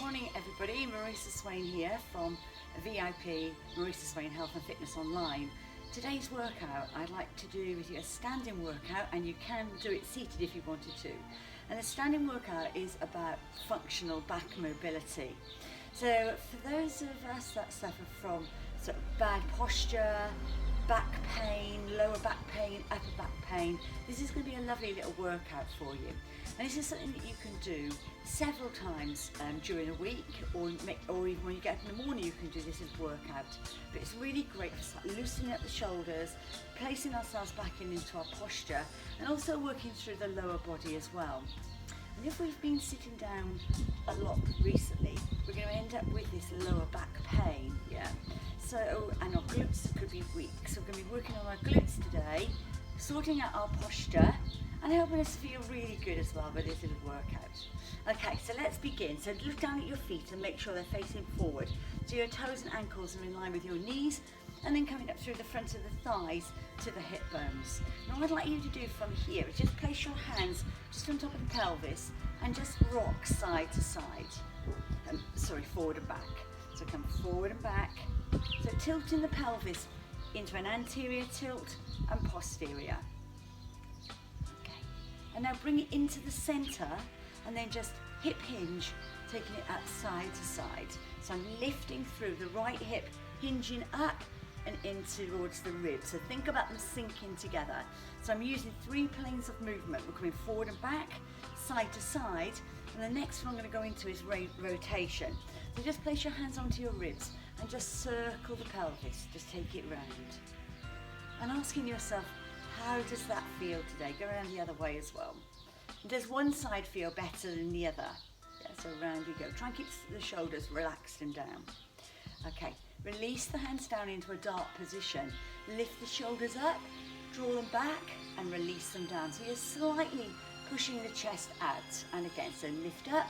Morning everybody, Marisa Swain here from VIP Marisa Swain Health and Fitness Online. Today's workout I'd like to do with you a standing workout, and you can do it seated if you wanted to. And the standing workout is about functional back mobility. So for those of us that suffer from sort of bad posture, back pain, lower back pain, upper back pain, this is going to be a lovely little workout for you. And this is something that you can do several times during a week, or even when you get up in the morning you can do this as a workout. But it's really great for loosening up the shoulders, placing ourselves back into our posture, and also working through the lower body as well. And if we've been sitting down a lot recently, we're going to end up with this lower back pain, yeah? So, and our glutes could be weak. So we're going to be working on our glutes today, sorting out our posture, and helping us feel really good as well with this little workout. Okay, so let's begin. So look down at your feet and make sure they're facing forward. So your toes and ankles are in line with your knees, and then coming up through the front of the thighs to the hip bones. Now what I'd like you to do from here is just place your hands just on top of the pelvis and just rock side to side. Forward and back. So come forward and back. So tilting the pelvis into an anterior tilt and posterior. Okay. And now bring it into the center, and then just hip hinge, taking it up side to side. So I'm lifting through the right hip, hinging up and in towards the ribs. So think about them sinking together. So I'm using 3 planes of movement. We're coming forward and back, side to side, and the next one I'm going to go into is rotation. So just place your hands onto your ribs and just circle the pelvis, just take it round. And asking yourself, how does that feel today? Go around the other way as well. Does one side feel better than the other? Yeah, so round you go. Try and keep the shoulders relaxed and down. Okay, release the hands down into a dart position. Lift the shoulders up, draw them back and release them down. So you're slightly pushing the chest out. And again, so lift up,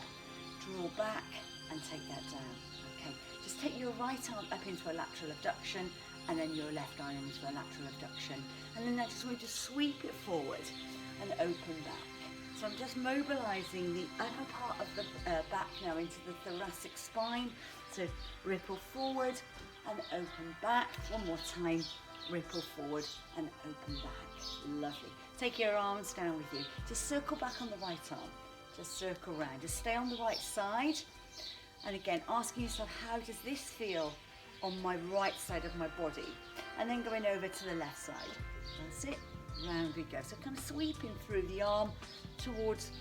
draw back and take that down. Okay, just take your right arm up into a lateral abduction, and then your left arm into a lateral abduction. And then I just want you to sweep it forward and open back. So I'm just mobilizing the upper part of the back now into the thoracic spine. So ripple forward and open back. One more time, ripple forward and open back. Lovely. Take your arms down with you. Just circle back on the right arm. Just circle round. Just stay on the right side. And again, asking yourself, how does this feel on my right side of my body? And then going over to the left side. That's it. Round we go. So kind of sweeping through the arm towards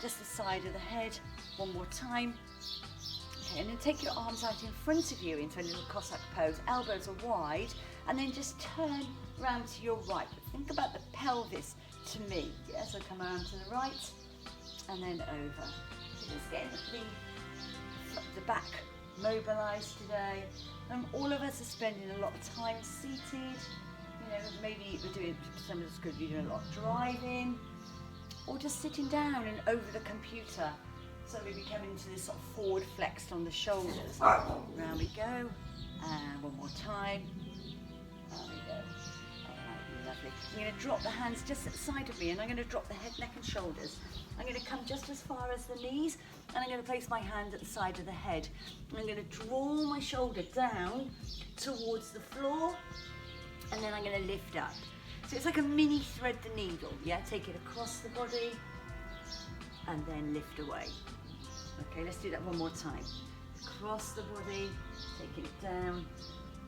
just the side of the head. One more time. Okay, and then take your arms out in front of you into a little Cossack pose. Elbows are wide, and then just turn round to your right. But think about the pelvis to me. Yeah, so come around to the right and then over. So just getting the back mobilized today. All of us are spending a lot of time seated. You know, maybe we're doing, some of us could be doing a lot of driving, or just sitting down and over the computer. So we'll be coming to this sort of forward flexed on the shoulders. Round we go, and one more time. There we go. All right, lovely. I'm going to drop the hands just at the side of me, and I'm going to drop the head, neck and shoulders. I'm going to come just as far as the knees, and I'm going to place my hand at the side of the head. And I'm going to draw my shoulder down towards the floor, and then I'm going to lift up. So it's like a mini thread the needle, yeah? Take it across the body, and then lift away. Okay, let's do that one more time. Across the body, taking it down,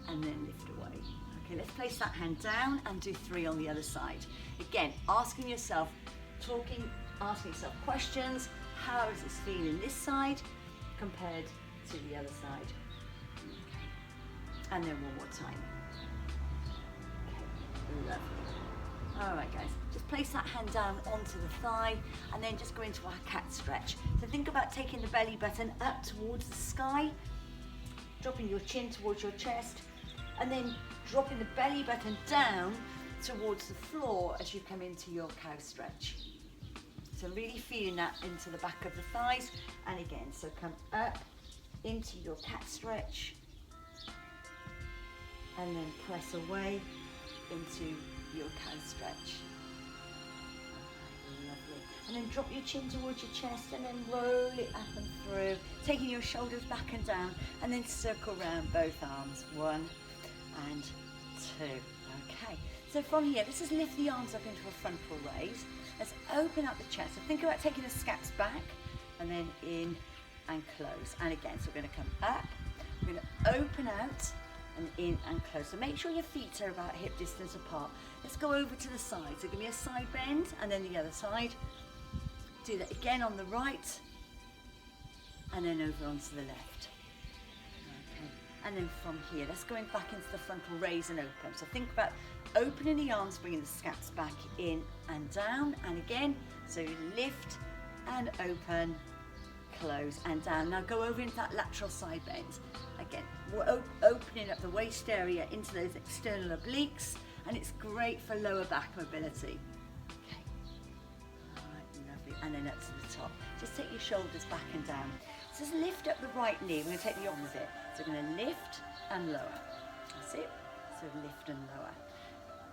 and then lift away. Okay, let's place that hand down and do 3 on the other side. Again, asking yourself questions. How is this feeling this side compared to the other side? Okay. And then one more time. Okay, lovely. All right, guys, just place that hand down onto the thigh, and then just go into our cat stretch. So think about taking the belly button up towards the sky, dropping your chin towards your chest, and then dropping the belly button down towards the floor as you come into your cow stretch. So really feeling that into the back of the thighs. And again, so come up into your cat stretch, and then press away into your cow stretch. Lovely. And then drop your chin towards your chest and then roll it up and through, taking your shoulders back and down, and then circle round both arms. 1 and 2. Okay. So from here, let's just lift the arms up into a frontal raise. Let's open up the chest. So think about taking the scaps back and then in and close. And again, so we're going to come up, we're going to open out and in and close. So make sure your feet are about hip distance apart. Let's go over to the side. So give me a side bend and then the other side. Do that again on the right and then over onto the left. Okay. And then from here, let's go back into the frontal raise and open. So think about opening the arms, bringing the scaps back in and down and again. So lift and open, close and down. Now go over into that lateral side bend. Again, we're opening up the waist area into those external obliques, and it's great for lower back mobility. Okay, all right, lovely. And then up to the top. Just take your shoulders back and down. So just lift up the right knee. We're going to take the opposite. So we're going to lift and lower. That's it. So lift and lower.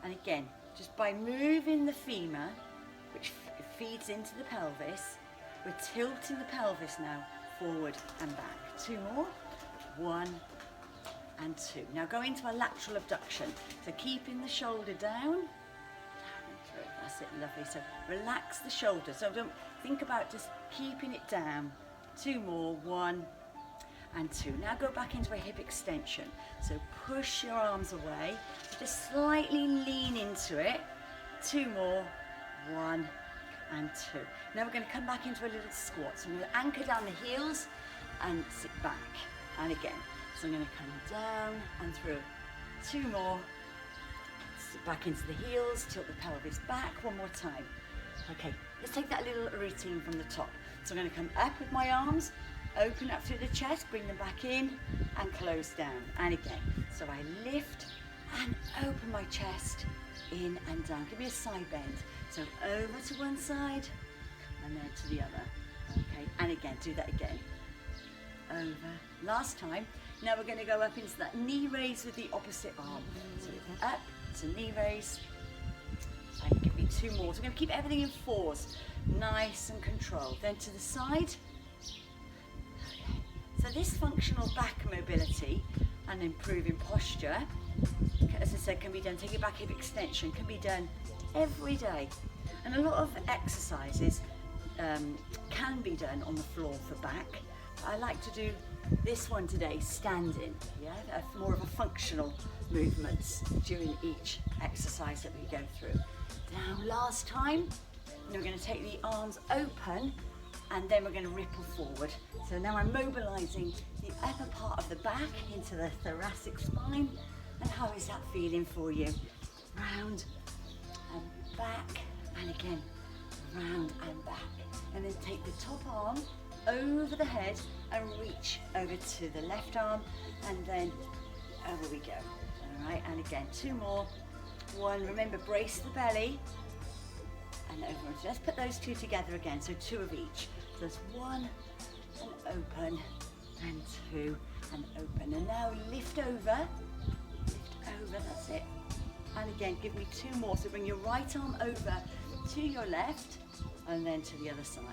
And again, just by moving the femur, which feeds into the pelvis, we're tilting the pelvis now forward and back. 2 more. 1 and 2. Now go into a lateral abduction. So keeping the shoulder down and through. That's it, lovely. So relax the shoulder. So don't think about just keeping it down. 2 more. 1 and 2. Now go back into a hip extension. So push your arms away. Just slightly lean into it. 2 more. 1 and 2. Now we're going to come back into a little squat. So I'm going to anchor down the heels and sit back. And again, so I'm going to come down and through. 2 more. Sit back into the heels, tilt the pelvis back. 1 more time. Okay, let's take that little routine from the top. So I'm going to come up with my arms, open up through the chest, bring them back in and close down. And again, so I lift and open my chest in and down. Give me a side bend. So over to one side and then to the other. Okay, and again, do that again. Over. Last time. Now we're going to go up into that knee raise with the opposite arm. So up to knee raise. And give me 2 more. So we're going to keep everything in 4s. Nice and controlled. Then to the side. Okay. So this functional back mobility and improving posture, as I said, can be done. Take your back hip extension. Can be done every day. And a lot of exercises can be done on the floor for back. I like to do this one today standing, more of a functional movements during each exercise that we go through. Now last time, we're going to take the arms open and then we're going to ripple forward. So now I'm mobilizing the upper part of the back into the thoracic spine. And how is that feeling for you? Round and back, and again, round and back. And then take the top arm over the head and reach over to the left arm, and then over we go. All right, and again, 2 more. 1, remember, brace the belly, and over. Let's put those 2 together again, so 2 of each. So there's 1, and open, and 2, and open. And now lift over, that's it. And again, give me 2 more. So bring your right arm over to your left, and then to the other side.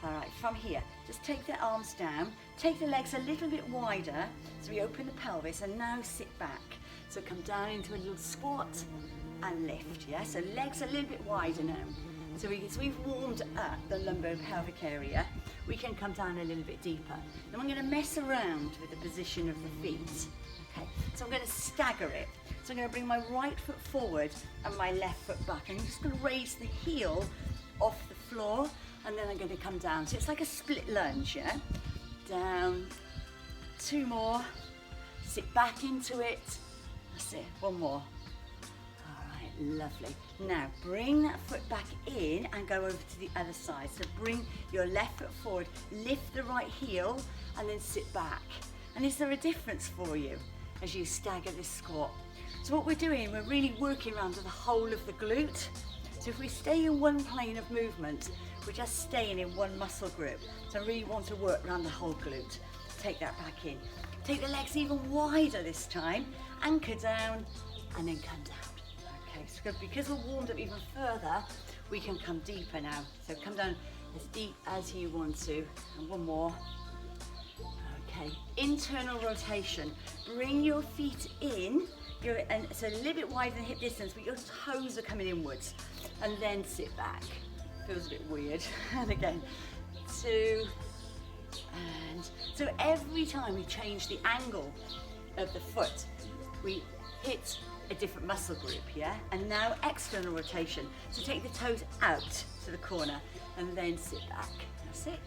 All right, from here, just take the arms down, take the legs a little bit wider, so we open the pelvis, and now sit back. So come down into a little squat and lift, yeah? So legs a little bit wider now. So we've warmed up the lumbo-pelvic area, we can come down a little bit deeper. Then I'm going to mess around with the position of the feet. Okay, so I'm going to stagger it. So I'm going to bring my right foot forward and my left foot back. And I'm just going to raise the heel off the floor, and then I'm going to come down. So it's like a split lunge, yeah? Down, 2 more, sit back into it. That's it, 1 more. All right, lovely. Now bring that foot back in and go over to the other side. So bring your left foot forward, lift the right heel, and then sit back. And is there a difference for you as you stagger this squat? So what we're doing, we're really working around the whole of the glute. So if we stay in one plane of movement, we're just staying in one muscle group. So I really want to work around the whole glute. Take that back in. Take the legs even wider this time. Anchor down and then come down. Okay, so because we're warmed up even further, we can come deeper now. So come down as deep as you want to. And one more. Okay, internal rotation. Bring your feet in, and so a little bit wider than hip distance, but your toes are coming inwards. And then sit back. Feels a bit weird. And again, 2, and so every time we change the angle of the foot, we hit a different muscle group, yeah? And now external rotation. So take the toes out to the corner and then sit back. That's it.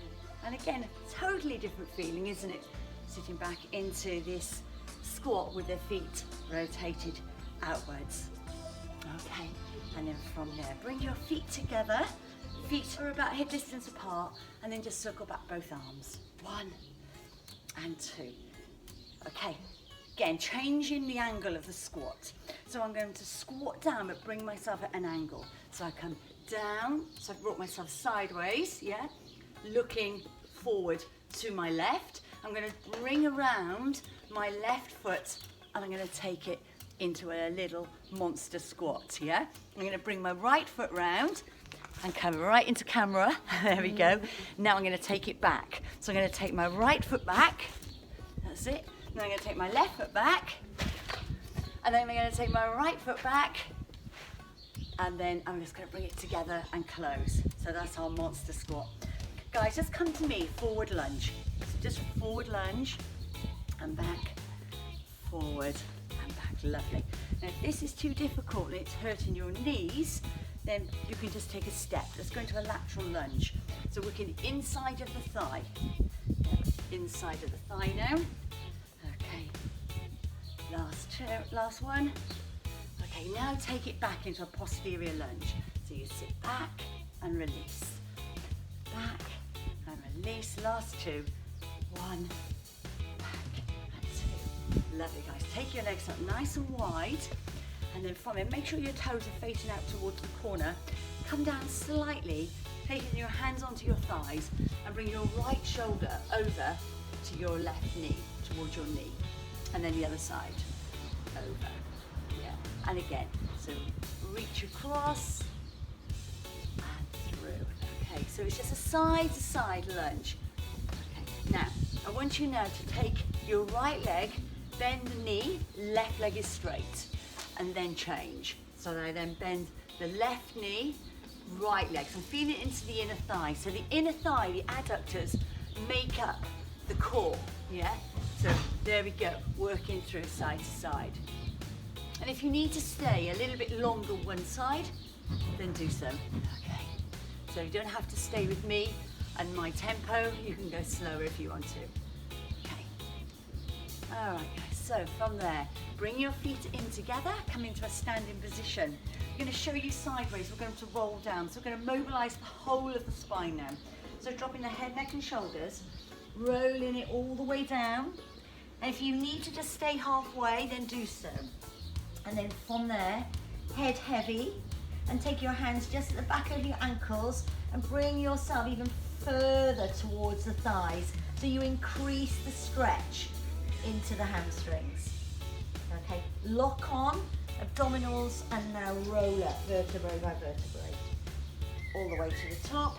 And again, totally different feeling, isn't it? Sitting back into this squat with the feet rotated outwards. Okay, and then from there, bring your feet together. Feet are about hip distance apart, and then just circle back both arms. 1 and 2. Okay, again, changing the angle of the squat. So I'm going to squat down, but bring myself at an angle. So I come down, so I've brought myself sideways, yeah? Looking forward to my left. I'm going to bring around my left foot, and I'm going to take it into a little monster squat, yeah? I'm going to bring my right foot round and come right into camera. There we go. Now I'm going to take it back. So I'm going to take my right foot back. That's it. Then I'm going to take my left foot back. And then I'm going to take my right foot back. And then I'm just going to bring it together and close. So that's our monster squat. Guys, just come to me, forward lunge. So just forward lunge and back, forward and back. Lovely. Now if this is too difficult and it's hurting your knees, then you can just take a step. Let's go into a lateral lunge. So working inside of the thigh. Inside of the thigh now. Okay. Last one. Okay, now take it back into a posterior lunge. So you sit back and release. Back and release. Last 2. 1, back and 2. Lovely, guys. Take your legs up nice and wide. And then from it, make sure your toes are facing out towards the corner. Come down slightly, taking your hands onto your thighs, and bring your right shoulder over to your left knee, towards your knee. And then the other side, over. Yeah. And again, so reach across and through. Okay, so it's just a side-to-side lunge. Okay, now, I want you now to take your right leg, bend the knee, left leg is straight. And then change. So I then bend the left knee, right leg. So I'm feeling it into the inner thigh. So the inner thigh, the adductors, make up the core, yeah? So there we go, working through side to side. And if you need to stay a little bit longer one side, then do so. Okay. So you don't have to stay with me and my tempo. You can go slower if you want to. Okay. All right, guys. So from there, bring your feet in together, come into a standing position. I'm going to show you sideways, we're going to roll down. So we're going to mobilize the whole of the spine now. So dropping the head, neck and shoulders, rolling it all the way down. And if you need to just stay halfway, then do so. And then from there, head heavy, and take your hands just at the back of your ankles and bring yourself even further towards the thighs. So you increase the stretch into the hamstrings. Okay, lock on abdominals and now roll up vertebrae by vertebrae all the way to the top,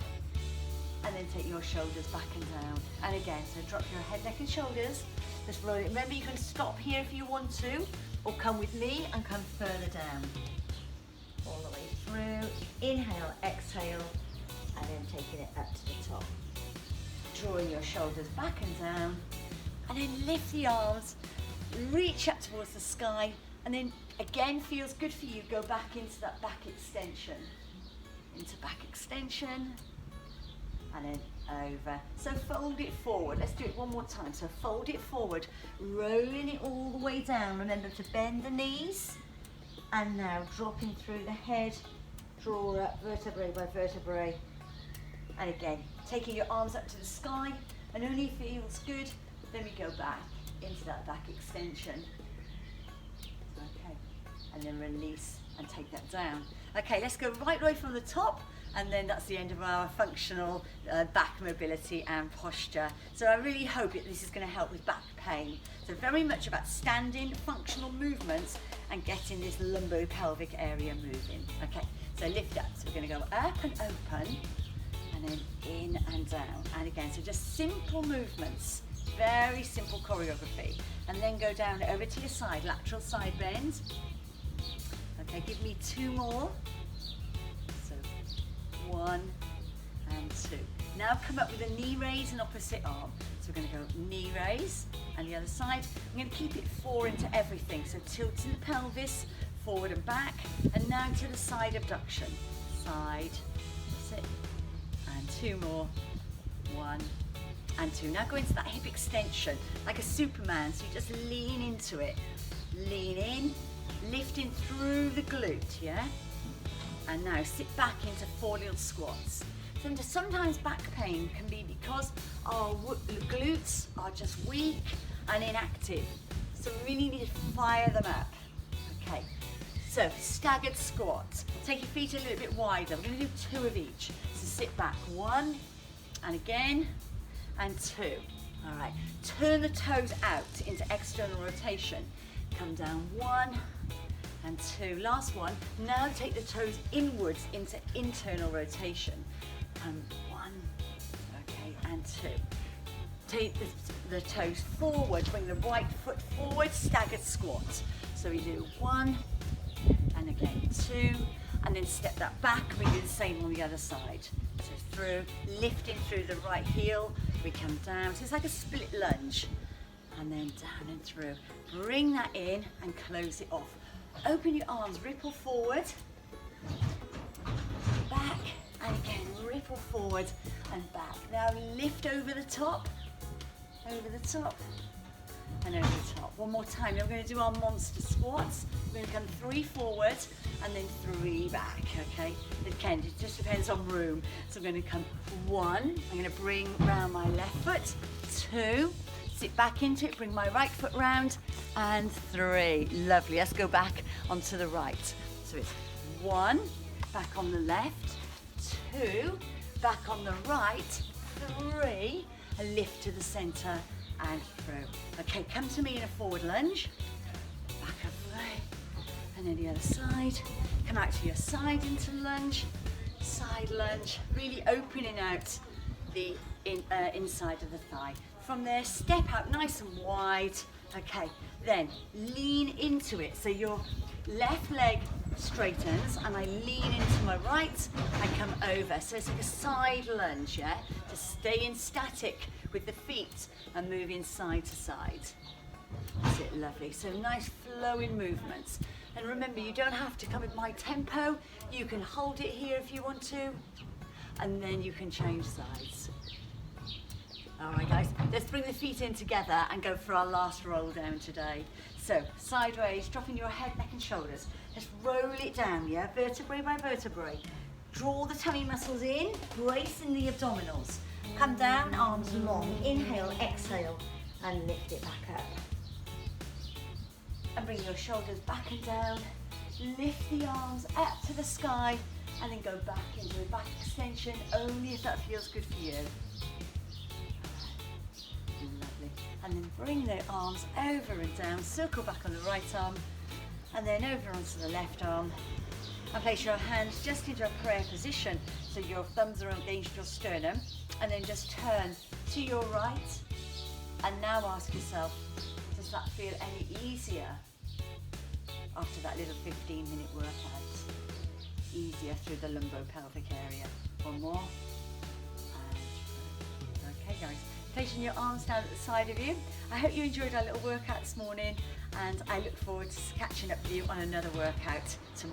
and then take your shoulders back and down. And again, so drop your head, neck and shoulders, just roll it. Remember, you can stop here if you want to, or come with me and come further down all the way through. Inhale, exhale, and then taking it up to the top, drawing your shoulders back and down. And then lift the arms, reach up towards the sky, and then again, feels good for you, go back into that back extension. Into back extension, and then over. So fold it forward. Let's do it one more time. So fold it forward, rolling it all the way down. Remember to bend the knees, and now dropping through the head, draw up vertebrae by vertebrae. And again, taking your arms up to the sky, and only if it feels good, then we go back into that back extension. Okay, and then release and take that down. Okay, let's go right away from the top. and then that's the end of our functional back mobility and posture. So I really hope that this is going to help with back pain. So very much about standing, functional movements, and getting this lumbopelvic area moving. Okay, so lift up. So we're going to go up and open, and then in and down. And again, so just simple movements, very simple choreography. And then go down over to your side, lateral side bend. Okay, give me 2 more. So 1 and 2. Now come up with a knee raise and opposite arm. So we're going to go knee raise and the other side. I'm going to keep it 4 into everything. So tilting the pelvis, forward and back. And now to the side abduction. Side, that's it. And 2 more. 1 and 2. Now go into that hip extension like a Superman. So you just lean into it. Lean in, lifting through the glute, yeah? And now sit back into 4 little squats. Sometimes back pain can be because our glutes are just weak and inactive. So we really need to fire them up. Okay, so staggered squats. Take your feet a little bit wider. We're going to do 2 of each. So sit back, 1 and again, and 2. All right, turn the toes out into external rotation. Come down, 1 and 2. Last one. Now take the toes inwards into internal rotation. 1, okay, and 2. Take the toes forward, bring the right foot forward, staggered squat. So we do 1, and again 2, and then step that back, we do the same on the other side. So through, lifting through the right heel, we come down, so it's like a split lunge, and then down and through. Bring that in and close it off. Open your arms, ripple forward, back, and again, ripple forward and back. Now lift over the top, and over the top. One more time. Now we're going to do our monster squats. We're going to come 3 forward and then 3 back, okay? Again, it just depends on room. So I'm going to come 1, I'm going to bring round my left foot, 2, sit back into it, bring my right foot round, and 3. Lovely. Let's go back onto the right. So it's 1, back on the left, 2, back on the right, 3, and lift to the center and through. Okay, come to me in a forward lunge, back up away, and then the other side. Come out to your side into lunge, side lunge, really opening out the inside of the thigh. From there, step out nice and wide. Okay, then lean into it. So your left leg straightens and I lean into my right, I come over. So it's like a side lunge, yeah? Just stay in static with the feet and moving side to side. That's it, lovely. So nice flowing movements. And remember, you don't have to come with my tempo. You can hold it here if you want to, and then you can change sides. All right, guys, let's bring the feet in together and go for our last roll down today. So sideways, dropping your head, neck and shoulders. Let's roll it down, yeah, vertebrae by vertebrae. Draw the tummy muscles in, brace in the abdominals. Come down, arms long, inhale, exhale, and lift it back up. And bring your shoulders back and down. Lift the arms up to the sky, and then go back into a back extension, only if that feels good for you. Lovely. And then bring the arms over and down, circle back on the right arm, and then over onto the left arm. And place your hands just into a prayer position, so your thumbs are against your sternum, and then just turn to your right, and now ask yourself, does that feel any easier after that little 15-minute workout? Easier through the lumbopelvic area. One more. And okay, guys. Placing your arms down at the side of you. I hope you enjoyed our little workout this morning, and I look forward to catching up with you on another workout tomorrow.